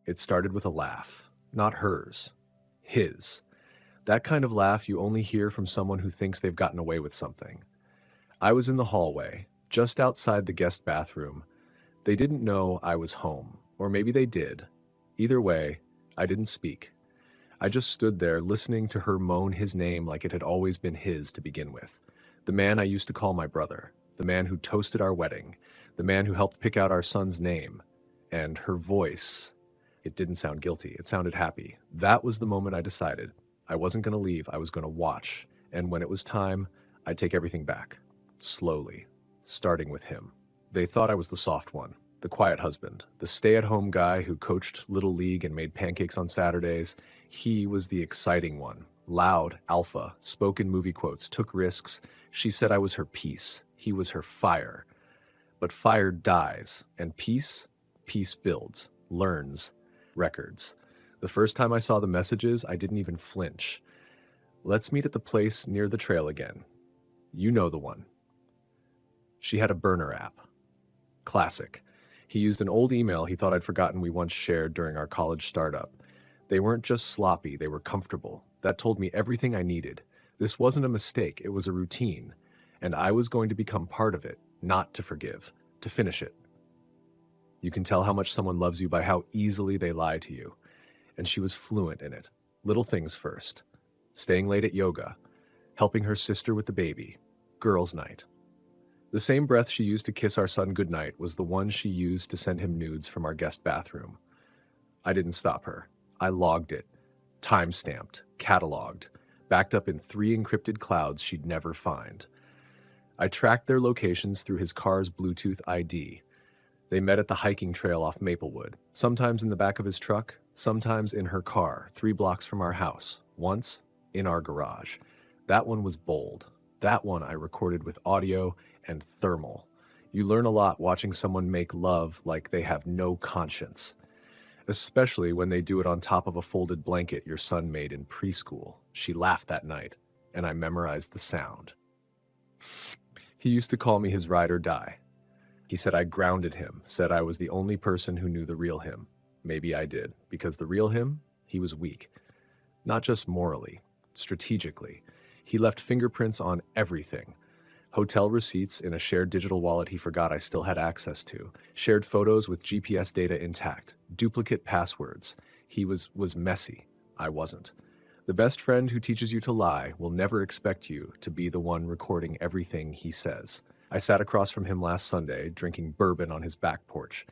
It started with a laugh. Not hers. His. That kind of laugh you only hear from someone who thinks they've gotten away with something. I was in the hallway, just outside the guest bathroom. They didn't know I was home, or maybe they did. Either way, I didn't speak. I just stood there listening to her moan his name like it had always been his to begin with. The man I used to call my brother, the man who toasted our wedding, the man who helped pick out our son's name. And her voice, it didn't sound guilty, it sounded happy. That was the moment I decided. I wasn't going to leave, I was going to watch. And when it was time, I'd take everything back. Slowly, starting with him. They thought I was the soft one, the quiet husband, the stay-at-home guy who coached Little League and made pancakes on Saturdays. He was the exciting one, loud, alpha, spoke in movie quotes, took risks. She said I was her peace. He was her fire. But fire dies, and peace builds, learns, records. The first time I saw the messages, I didn't even flinch. Let's meet at the place near the trail again. You know the one. She had a burner app. Classic. He used an old email he thought I'd forgotten we once shared during our college startup. They weren't just sloppy, they were comfortable. That told me everything I needed. This wasn't a mistake, it was a routine. And I was going to become part of it, not to forgive, to finish it. You can tell how much someone loves you by how easily they lie to you. And she was fluent in it. Little things first. Staying late at yoga. Helping her sister with the baby. Girls' night. The same breath she used to kiss our son goodnight was the one she used to send him nudes from our guest bathroom. I didn't stop her. I logged it. Time-stamped. Cataloged. Backed up in 3 encrypted clouds she'd never find. I tracked their locations through his car's Bluetooth ID. They met at the hiking trail off Maplewood, sometimes in the back of his truck, sometimes in her car, 3 blocks from our house, once in our garage. That one was bold. That one I recorded with audio and thermal. You learn a lot watching someone make love like they have no conscience, especially when they do it on top of a folded blanket your son made in preschool. She laughed that night, and I memorized the sound. He used to call me his ride or die. He said I grounded him, said I was the only person who knew the real him. Maybe I did, because the real him, he was weak. Not just morally, strategically. He left fingerprints on everything. Hotel receipts in a shared digital wallet he forgot I still had access to. Shared photos with GPS data intact. Duplicate passwords. He was messy. I wasn't. The best friend who teaches you to lie will never expect you to be the one recording everything he says. I sat across from him last Sunday, drinking bourbon on his back porch.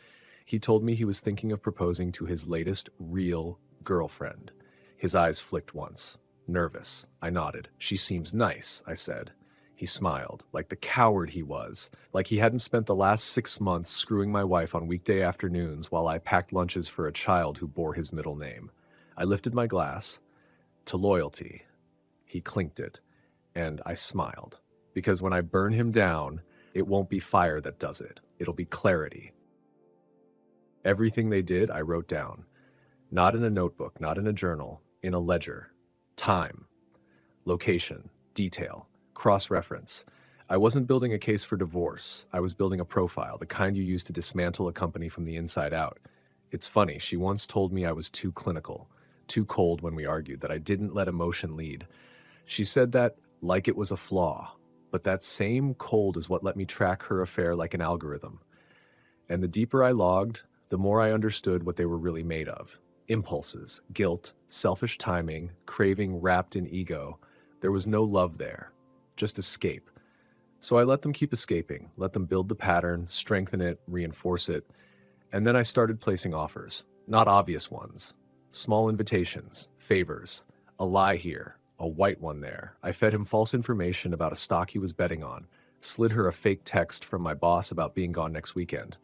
He told me he was thinking of proposing to his latest real girlfriend. His eyes flicked once. Nervous. I nodded. She seems nice, I said. He smiled, like the coward he was, like he hadn't spent the last 6 months screwing my wife on weekday afternoons while I packed lunches for a child who bore his middle name. I lifted my glass. To loyalty. He clinked it, and I smiled, because when I burn him down, it won't be fire that does it. It'll be clarity. Everything they did, I wrote down. Not in a notebook, not in a journal, in a ledger. Time, location, detail, cross-reference. I wasn't building a case for divorce. I was building a profile, the kind you use to dismantle a company from the inside out. It's funny, she once told me I was too clinical, too cold when we argued, that I didn't let emotion lead. She said that like it was a flaw, but that same cold is what let me track her affair like an algorithm. And the deeper I logged, the more I understood what they were really made of. Impulses, guilt, selfish timing, craving wrapped in ego. There was no love there, just escape. So I let them keep escaping, let them build the pattern, strengthen it, reinforce it. And then I started placing offers, not obvious ones. Small invitations, favors, a lie here, a white one there. I fed him false information about a stock he was betting on, slid her a fake text from my boss about being gone next weekend.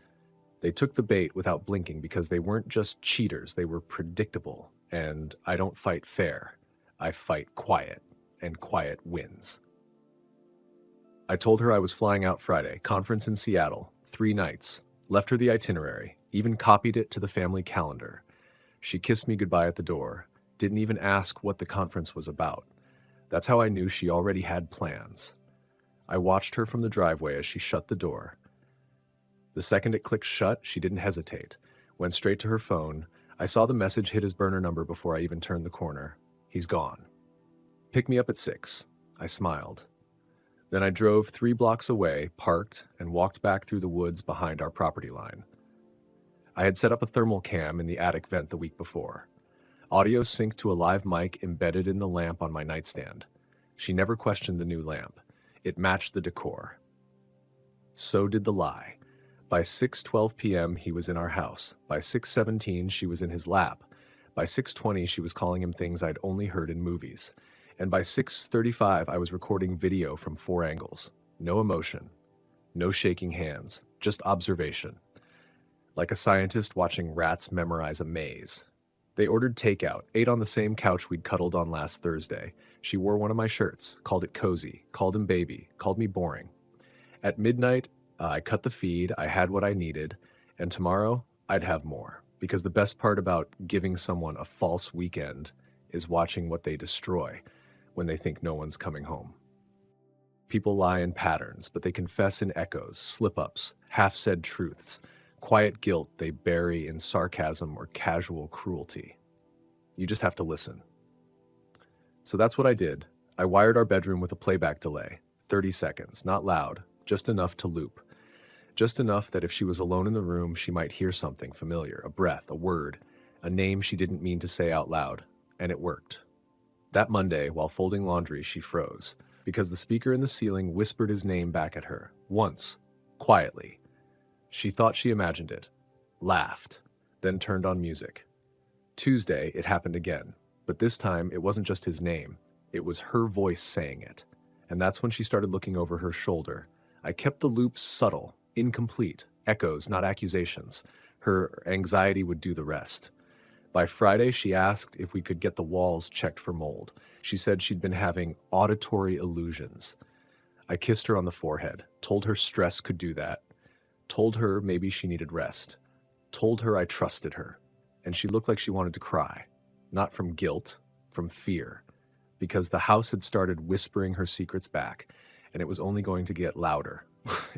They took the bait without blinking because they weren't just cheaters, they were predictable. And I don't fight fair, I fight quiet, and quiet wins. I told her I was flying out Friday, conference in Seattle, 3 nights, left her the itinerary, even copied it to the family calendar. She kissed me goodbye at the door, didn't even ask what the conference was about. That's how I knew she already had plans. I watched her from the driveway as she shut the door. The second it clicked shut, she didn't hesitate. Went straight to her phone. I saw the message hit his burner number before I even turned the corner. He's gone. Pick me up at 6. I smiled. Then I drove 3 blocks away, parked, and walked back through the woods behind our property line. I had set up a thermal cam in the attic vent the week before. Audio synced to a live mic embedded in the lamp on my nightstand. She never questioned the new lamp. It matched the decor. So did the lie. By 6:12 p.m., he was in our house. By 6:17, she was in his lap. By 6:20, she was calling him things I'd only heard in movies. And by 6:35, I was recording video from 4 angles. No emotion. No shaking hands. Just observation. Like a scientist watching rats memorize a maze. They ordered takeout, ate on the same couch we'd cuddled on last Thursday. She wore one of my shirts, called it cozy, called him baby, called me boring. At midnight, I cut the feed, I had what I needed, and tomorrow, I'd have more. Because the best part about giving someone a false weekend is watching what they destroy when they think no one's coming home. People lie in patterns, but they confess in echoes, slip-ups, half-said truths, quiet guilt they bury in sarcasm or casual cruelty. You just have to listen. So that's what I did. I wired our bedroom with a playback delay, 30 seconds, not loud, just enough to loop. Just enough that if she was alone in the room, she might hear something familiar, a breath, a word, a name she didn't mean to say out loud, and it worked. That Monday, while folding laundry, she froze, because the speaker in the ceiling whispered his name back at her, once, quietly. She thought she imagined it, laughed, then turned on music. Tuesday, it happened again, but this time it wasn't just his name, it was her voice saying it. And that's when she started looking over her shoulder. I kept the loops subtle, incomplete, echoes, not accusations. Her anxiety would do the rest. By Friday, she asked if we could get the walls checked for mold. She said she'd been having auditory illusions. I kissed her on the forehead, told her stress could do that, told her maybe she needed rest, told her I trusted her, and she looked like she wanted to cry, not from guilt, from fear, because the house had started whispering her secrets back, and it was only going to get louder.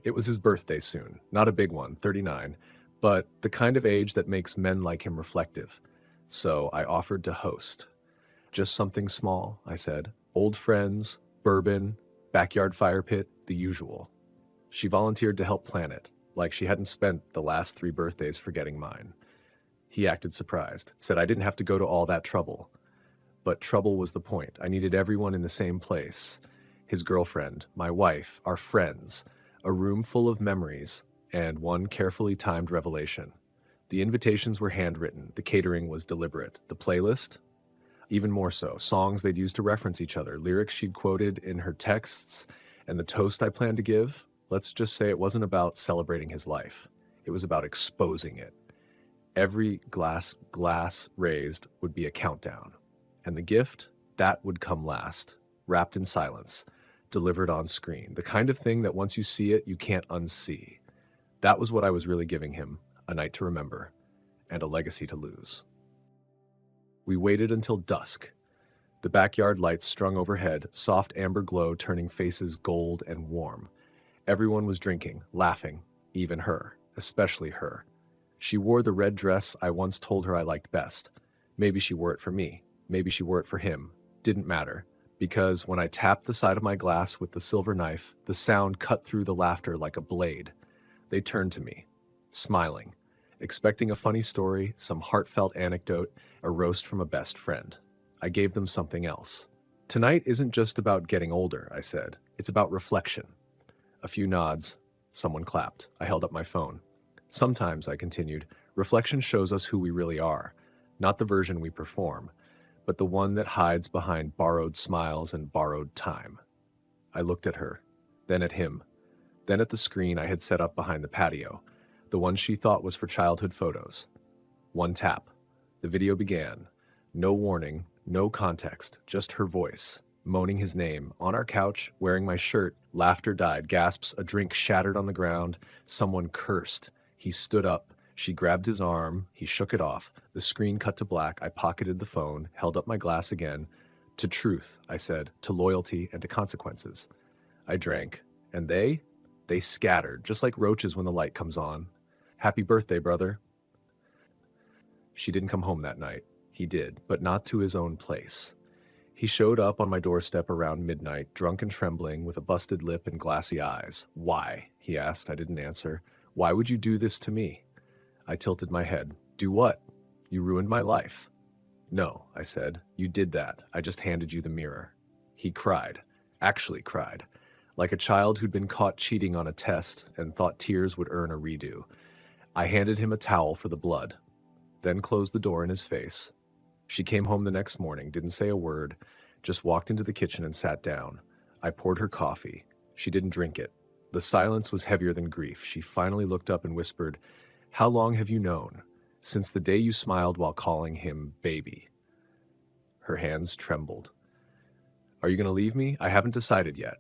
It was his birthday soon, not a big one, 39, but the kind of age that makes men like him reflective. So I offered to host. Just something small, I said. Old friends, bourbon, backyard fire pit, the usual. She volunteered to help plan it, like she hadn't spent the last 3 birthdays forgetting mine. He acted surprised, said I didn't have to go to all that trouble. But trouble was the point. I needed everyone in the same place. His girlfriend, my wife, our friends, a room full of memories, and one carefully timed revelation. The invitations were handwritten, the catering was deliberate, the playlist, even more so, songs they'd used to reference each other, lyrics she'd quoted in her texts, and the toast I planned to give, let's just say it wasn't about celebrating his life. It was about exposing it. Every glass raised would be a countdown. And the gift, that would come last, wrapped in silence, delivered on screen, the kind of thing that once you see it, you can't unsee. That was what I was really giving him, a night to remember, and a legacy to lose. We waited until dusk. The backyard lights strung overhead, soft amber glow turning faces gold and warm. Everyone was drinking, laughing, even her, especially her. She wore the red dress I once told her I liked best. Maybe she wore it for me. Maybe she wore it for him. Didn't matter, because when I tapped the side of my glass with the silver knife, the sound cut through the laughter like a blade. They turned to me, smiling, expecting a funny story, some heartfelt anecdote, a roast from a best friend. I gave them something else. Tonight isn't just about getting older, I said. It's about reflection. A few nods. Someone clapped. I held up my phone. Sometimes, I continued, reflection shows us who we really are, not the version we perform, but the one that hides behind borrowed smiles and borrowed time. I looked at her, then at him, then at the screen I had set up behind the patio, the one she thought was for childhood photos. One tap. The video began. No warning, no context, just her voice, moaning his name, on our couch, wearing my shirt, laughter died, gasps, a drink shattered on the ground, someone cursed. He stood up. She grabbed his arm. He shook it off. The screen cut to black. I pocketed the phone, held up my glass again. To truth, I said, to loyalty and to consequences. I drank. And they scattered, just like roaches when the light comes on. Happy birthday, brother. She didn't come home that night. He did, but not to his own place. He showed up on my doorstep around midnight, drunk and trembling, with a busted lip and glassy eyes. "Why?" he asked. I didn't answer. "Why would you do this to me?" I tilted my head. "Do what? You ruined my life." "No," I said. "You did that. I just handed you the mirror." He cried. Actually cried. Like a child who'd been caught cheating on a test and thought tears would earn a redo. I handed him a towel for the blood, then closed the door in his face. She came home the next morning, didn't say a word, just walked into the kitchen and sat down. I poured her coffee. She didn't drink it. The silence was heavier than grief. She finally looked up and whispered, "How long have you known?" "Since the day you smiled while calling him baby." Her hands trembled. "Are you going to leave me? I haven't decided yet.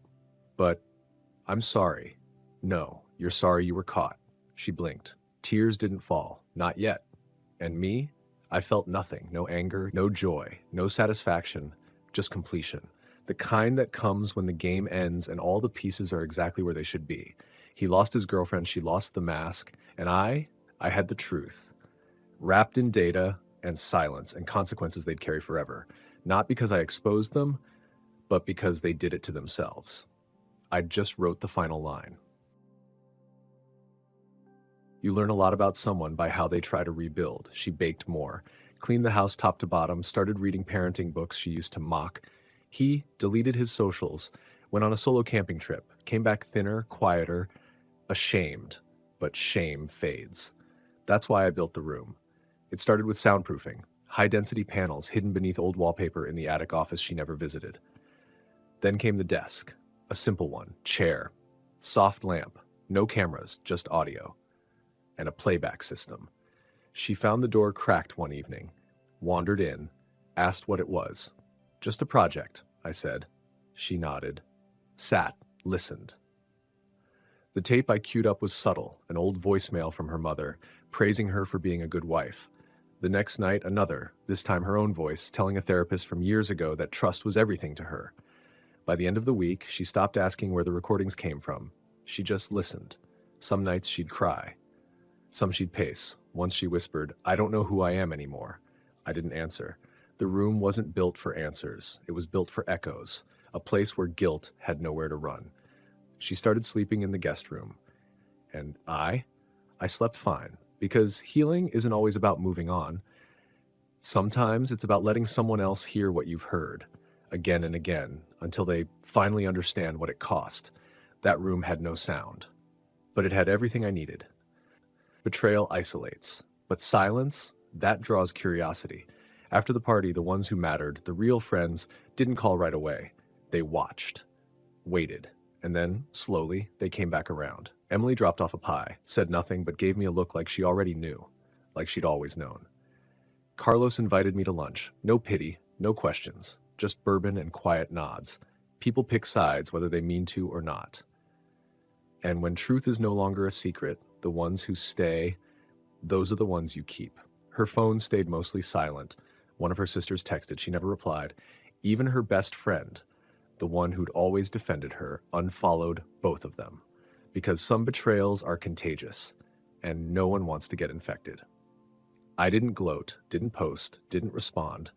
But I'm sorry." "No, you're sorry you were caught." She blinked. Tears didn't fall. Not yet. And me? I felt nothing. No anger, no joy, no satisfaction, just completion. The kind that comes when the game ends and all the pieces are exactly where they should be. He lost his girlfriend, she lost the mask, and I had the truth. Wrapped in data and silence and consequences they'd carry forever. Not because I exposed them, but because they did it to themselves. I just wrote the final line. You learn a lot about someone by how they try to rebuild. She baked more, cleaned the house top to bottom, started reading parenting books she used to mock. He deleted his socials, went on a solo camping trip, came back thinner, quieter, ashamed, but shame fades. That's why I built the room. It started with soundproofing, high-density panels hidden beneath old wallpaper in the attic office she never visited. Then came the desk, a simple one, chair, soft lamp, no cameras, just audio, and a playback system. She found the door cracked one evening, wandered in, asked what it was. "Just a project," I said. She nodded, sat, listened. The tape I queued up was subtle, an old voicemail from her mother, praising her for being a good wife. The next night, another, this time her own voice, telling a therapist from years ago that trust was everything to her. By the end of the week, she stopped asking where the recordings came from. She just listened. Some nights she'd cry. Some she'd pace. Once she whispered, "I don't know who I am anymore." I didn't answer. The room wasn't built for answers. It was built for echoes, a place where guilt had nowhere to run. She started sleeping in the guest room. And I slept fine, because healing isn't always about moving on. Sometimes it's about letting someone else hear what you've heard, again and again, until they finally understand what it cost. That room had no sound, but it had everything I needed. Betrayal isolates, but silence, that draws curiosity. After the party, the ones who mattered, the real friends, didn't call right away. They watched, waited, and then, slowly, they came back around. Emily dropped off a pie, said nothing, but gave me a look like she already knew, like she'd always known. Carlos invited me to lunch. No pity, no questions, just bourbon and quiet nods. People pick sides whether they mean to or not. And when truth is no longer a secret, the ones who stay, those are the ones you keep. Her phone stayed mostly silent. One of her sisters texted. She never replied. Even her best friend, the one who'd always defended her, unfollowed both of them. Because some betrayals are contagious, and no one wants to get infected. I didn't gloat, didn't post, didn't respond,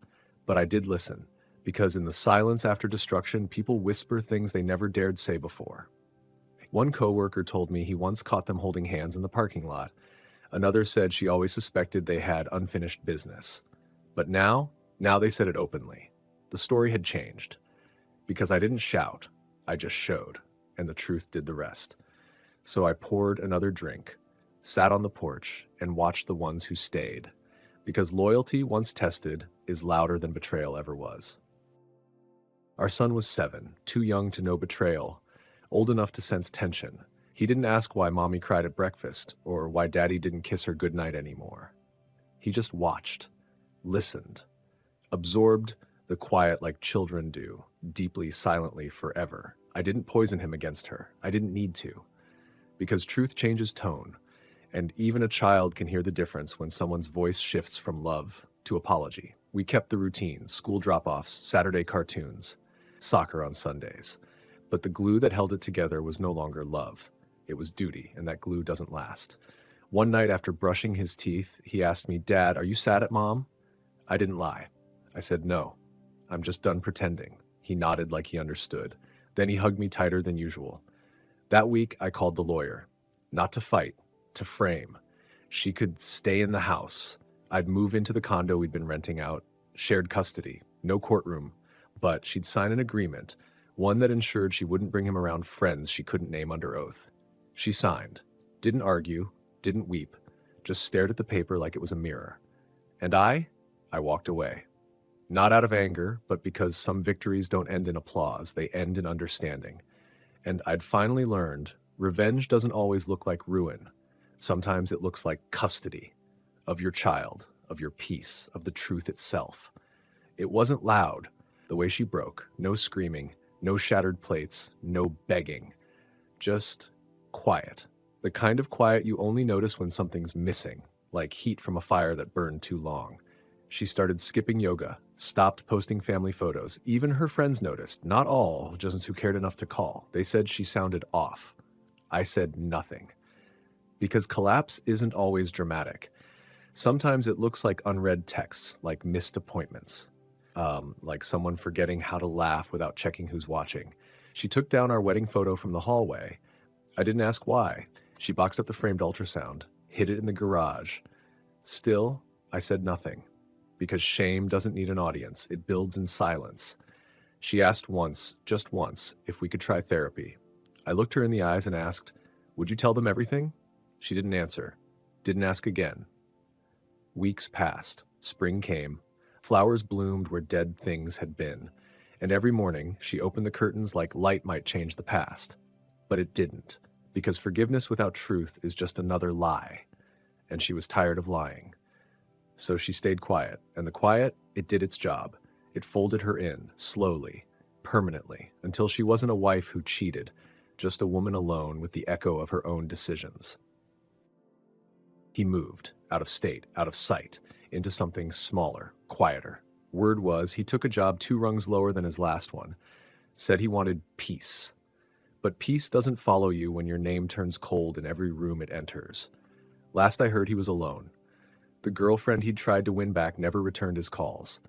but I did listen, because in the silence after destruction, people whisper things they never dared say before. One coworker told me he once caught them holding hands in the parking lot. Another said she always suspected they had unfinished business. But now they said it openly. The story had changed. Because I didn't shout, I just showed, and the truth did the rest. So I poured another drink, sat on the porch, and watched the ones who stayed. Because loyalty, once tested, is louder than betrayal ever was. Our son was 7, too young to know betrayal, old enough to sense tension. He didn't ask why mommy cried at breakfast, or why daddy didn't kiss her goodnight anymore. He just watched, listened, absorbed the quiet like children do, deeply, silently, forever. I didn't poison him against her. I didn't need to. Because truth changes tone, and even a child can hear the difference when someone's voice shifts from love to apology. We kept the routine, school drop-offs, Saturday cartoons, soccer on Sundays. But the glue that held it together was no longer love. It was duty, and that glue doesn't last. One night after brushing his teeth, he asked me, "Dad, are you sad at Mom?" I didn't lie. I said, "No, I'm just done pretending." He nodded like he understood. Then he hugged me tighter than usual. That week, I called the lawyer. Not to fight, to frame. She could stay in the house. I'd move into the condo we'd been renting out, shared custody, no courtroom, but she'd sign an agreement, one that ensured she wouldn't bring him around friends she couldn't name under oath. She signed, didn't argue, didn't weep, just stared at the paper like it was a mirror. And I walked away. Not out of anger, but because some victories don't end in applause, they end in understanding. And I'd finally learned revenge doesn't always look like ruin. Sometimes it looks like custody of your child, of your peace, of the truth itself. It wasn't loud, the way she broke, no screaming, no shattered plates, no begging, just quiet. The kind of quiet you only notice when something's missing, like heat from a fire that burned too long. She started skipping yoga, stopped posting family photos. Even her friends noticed, not all, just who cared enough to call. They said she sounded off. I said nothing. Because collapse isn't always dramatic. Sometimes it looks like unread texts, like missed appointments, like someone forgetting how to laugh without checking who's watching. She took down our wedding photo from the hallway. I didn't ask why. She boxed up the framed ultrasound, hid it in the garage. Still, I said nothing. Because shame doesn't need an audience, it builds in silence. She asked once, just once, if we could try therapy. I looked her in the eyes and asked, "Would you tell them everything?" She didn't answer, didn't ask again. Weeks passed, spring came, flowers bloomed where dead things had been, and every morning she opened the curtains like light might change the past. But it didn't, because forgiveness without truth is just another lie, and she was tired of lying. So she stayed quiet, and the quiet, it did its job. It folded her in, slowly, permanently, until she wasn't a wife who cheated, just a woman alone with the echo of her own decisions. He moved, out of state, out of sight, into something smaller, quieter. Word was he took a job 2 rungs lower than his last one, said he wanted peace. But peace doesn't follow you when your name turns cold in every room it enters. Last I heard he was alone. The girlfriend he'd tried to win back never returned his calls.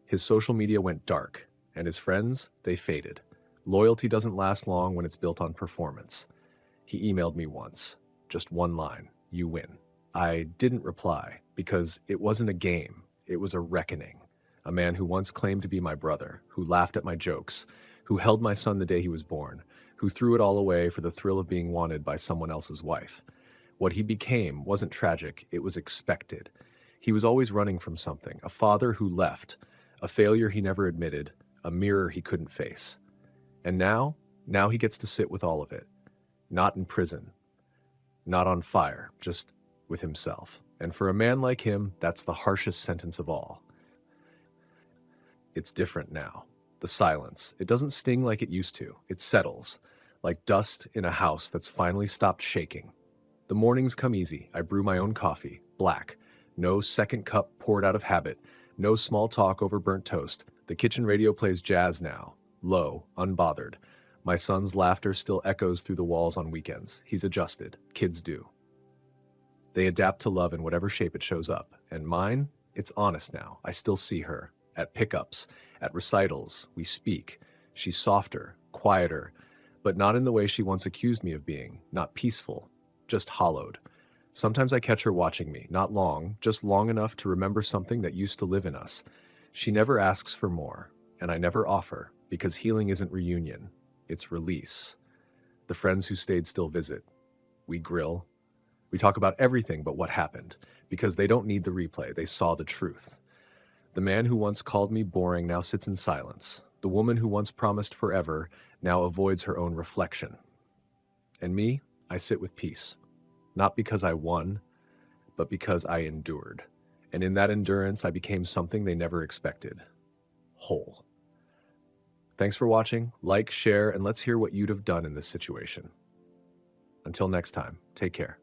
His social media went dark, and his friends, they faded. Loyalty doesn't last long when it's built on performance. He emailed me once, just one line, "You win." I didn't reply, because it wasn't a game, it was a reckoning. A man who once claimed to be my brother, who laughed at my jokes, who held my son the day he was born, who threw it all away for the thrill of being wanted by someone else's wife. What he became wasn't tragic, it was expected. He was always running from something, a father who left, a failure he never admitted, a mirror he couldn't face. And now he gets to sit with all of it. Not in prison, not on fire, just with himself. And for a man like him, that's the harshest sentence of all. It's different now. The silence, it doesn't sting like it used to. It settles, like dust in a house that's finally stopped shaking. The mornings come easy. I brew my own coffee, black. No second cup poured out of habit. No small talk over burnt toast. The kitchen radio plays jazz now, low, unbothered. My son's laughter still echoes through the walls on weekends. He's adjusted. Kids do. They adapt to love in whatever shape it shows up. And mine, it's honest now. I still see her. At pickups, at recitals, we speak. She's softer, quieter, but not in the way she once accused me of being. Not peaceful, just hollowed. Sometimes I catch her watching me, not long, just long enough to remember something that used to live in us. She never asks for more, and I never offer, because healing isn't reunion, it's release. The friends who stayed still visit. We grill. We talk about everything but what happened, because they don't need the replay, they saw the truth. The man who once called me boring now sits in silence. The woman who once promised forever now avoids her own reflection. And me, I sit with peace. Not because I won, but because I endured. And in that endurance, I became something they never expected. Whole. Thanks for watching. Like, share, and let's hear what you'd have done in this situation. Until next time, take care.